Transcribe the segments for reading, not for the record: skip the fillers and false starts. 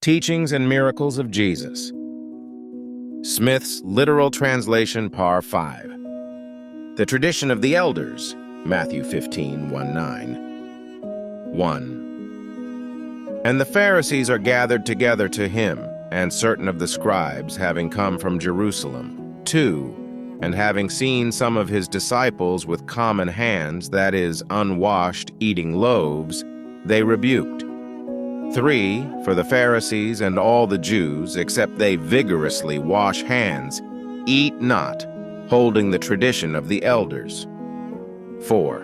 Teachings and Miracles of Jesus. Smith's Literal Translation, Par 5. The Tradition of the Elders, Matthew 15:1-9. 1. And the Pharisees are gathered together to him, and certain of the scribes, having come from Jerusalem. 2. And having seen some of his disciples with common hands, that is, unwashed, eating loaves, they rebuked. 3. For the Pharisees and all the Jews, except they vigorously wash hands, eat not, holding the tradition of the elders. 4.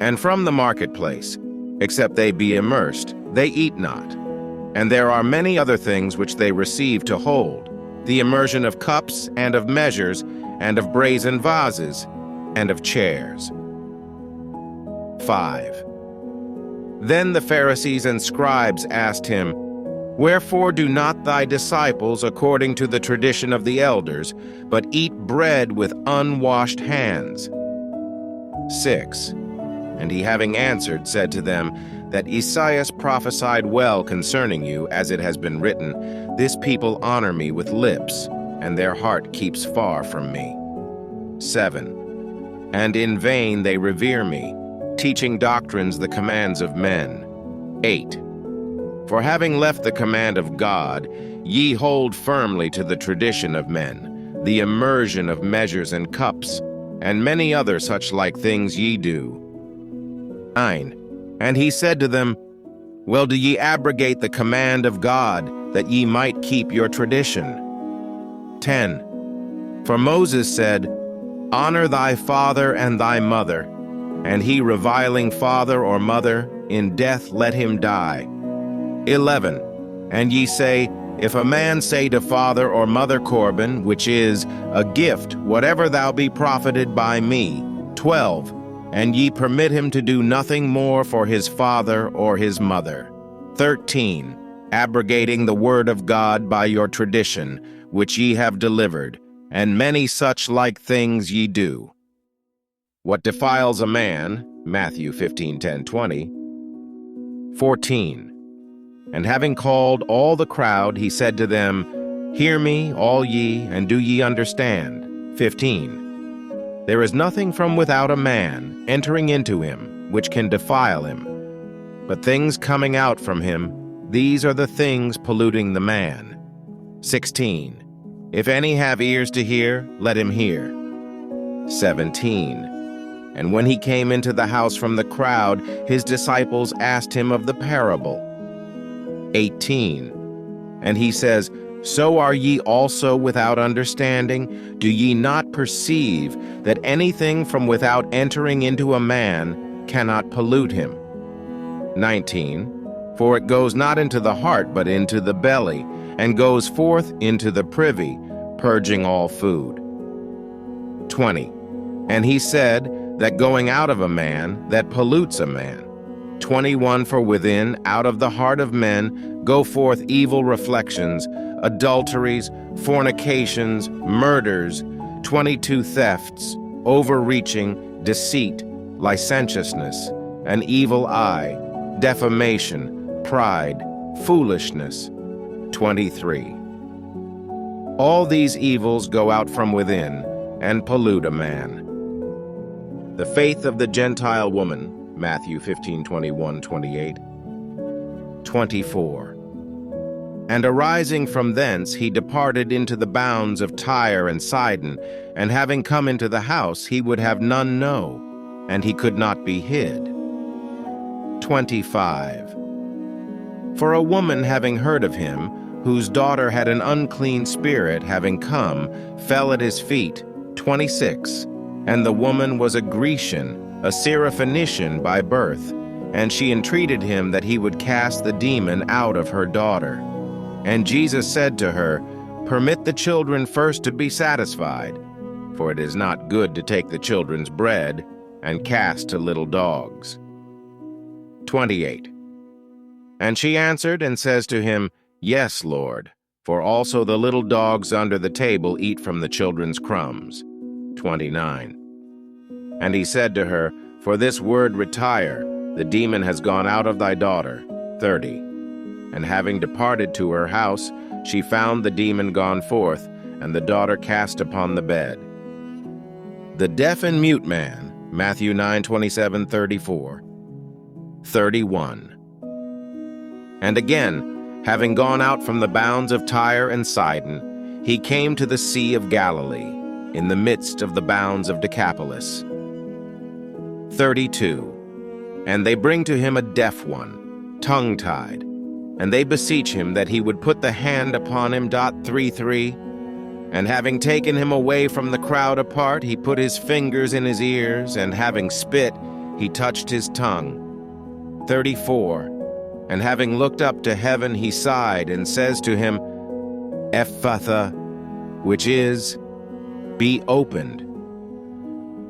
And from the marketplace, except they be immersed, they eat not. And there are many other things which they receive to hold, the immersion of cups and of measures, and of brazen vases, and of chairs. 5. Then the Pharisees and scribes asked him, Wherefore do not thy disciples according to the tradition of the elders, but eat bread with unwashed hands? 6. And he having answered said to them, that Esaias prophesied well concerning you, as it has been written, This people honor me with lips, and their heart keeps far from me. 7. And in vain they revere me, teaching doctrines the commands of men. 8. For having left the command of God, ye hold firmly to the tradition of men, the immersion of measures and cups, and many other such like things ye do. 9. And he said to them, Well, do ye abrogate the command of God, that ye might keep your tradition? 10. For Moses said, Honor thy father and thy mother, and he reviling father or mother, in death let him die. 11. And ye say, If a man say to father or mother Corban, which is a gift, whatever thou be profited by me. 12. And ye permit him to do nothing more for his father or his mother. 13. Abrogating the word of God by your tradition, which ye have delivered, and many such like things ye do. What defiles a man, Matthew 15:10-20. 14. And having called all the crowd, he said to them, Hear me, all ye, and do ye understand? 15. There is nothing from without a man entering into him, which can defile him. But things coming out from him, these are the things polluting the man. 16. If any have ears to hear, let him hear. 17. And when he came into the house from the crowd, his disciples asked him of the parable. 18. And he says, So are ye also without understanding? Do ye not perceive that anything from without entering into a man cannot pollute him? 19. For it goes not into the heart, but into the belly, and goes forth into the privy, purging all food. 20. And he said, that going out of a man, that pollutes a man. 21. For within, out of the heart of men, go forth evil reflections, adulteries, fornications, murders, 22 thefts, overreaching, deceit, licentiousness, an evil eye, defamation, pride, foolishness. 23. All these evils go out from within and pollute a man. The faith of the Gentile woman, Matthew 15:21-28. 24. And arising from thence, he departed into the bounds of Tyre and Sidon, and having come into the house, he would have none know, and he could not be hid. 25. For a woman having heard of him, whose daughter had an unclean spirit, having come, fell at his feet. 26. And the woman was a Grecian, a Syrophoenician by birth, and she entreated him that he would cast the demon out of her daughter. And Jesus said to her, Permit the children first to be satisfied, for it is not good to take the children's bread and cast to little dogs. 28. And she answered and says to him, Yes, Lord, for also the little dogs under the table eat from the children's crumbs. 29. And he said to her, For this word retire, the demon has gone out of thy daughter. 30. And having departed to her house, she found the demon gone forth, and the daughter cast upon the bed. The deaf and mute man, Matthew 9:27-34. 31. And again, having gone out from the bounds of Tyre and Sidon, he came to the Sea of Galilee, in the midst of the bounds of Decapolis. 32. And they bring to him a deaf one, tongue-tied, and they beseech him that he would put the hand upon him. 33. And having taken him away from the crowd apart, he put his fingers in his ears, and having spit, he touched his tongue. 34. And having looked up to heaven, he sighed, and says to him, Ephphatha, which is, be opened.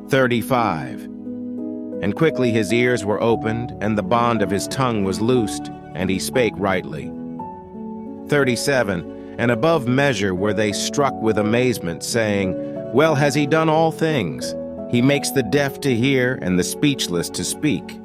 35. And quickly his ears were opened, and the bond of his tongue was loosed, and he spake rightly. 37. And above measure were they struck with amazement, saying, Well has he done all things. He makes the deaf to hear, and the speechless to speak.